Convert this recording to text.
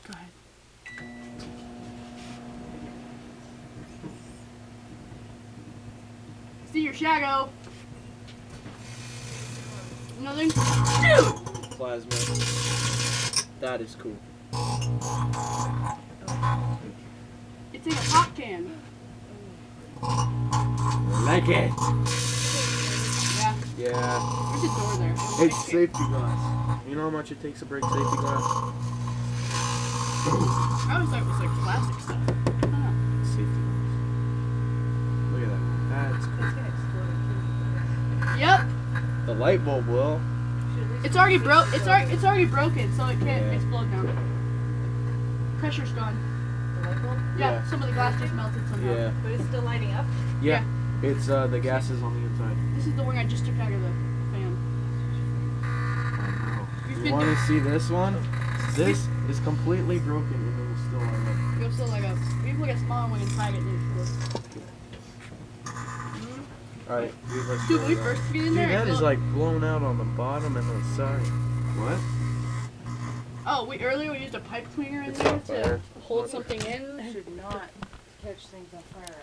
Go ahead. See your shadow. Nothing. Dude! Plasma. That is cool. It's in a pop can. Like it. Yeah. Yeah. There's a door there. It's safety glass. You know how much it takes to break safety glass? I always thought it was like plastic stuff. I don't know. Safety glass. Look at that. That's It's cool. gonna explode. Yep. The light bulb will. It's already broke. It's already broken, so it can't Yeah. explode now. Pressure's gone. The light bulb? Yeah, Yeah. some of the glass just melted somehow. Yeah. But it's still lighting up? Yeah. It's the gases on the inside. This is the one I just took out of the fan. We've You been want to doing- see this one? This is completely broken and it will still light up. Go still like a. Maybe we'll get smaller one and tag it in. Alright, let's Dude, go when we down. first get in Dude, there. that it is looked- like blown out on the bottom and the side. What? Oh, earlier we used a pipe cleaner in It's there on fire. to hold something in. Should not catch things on fire.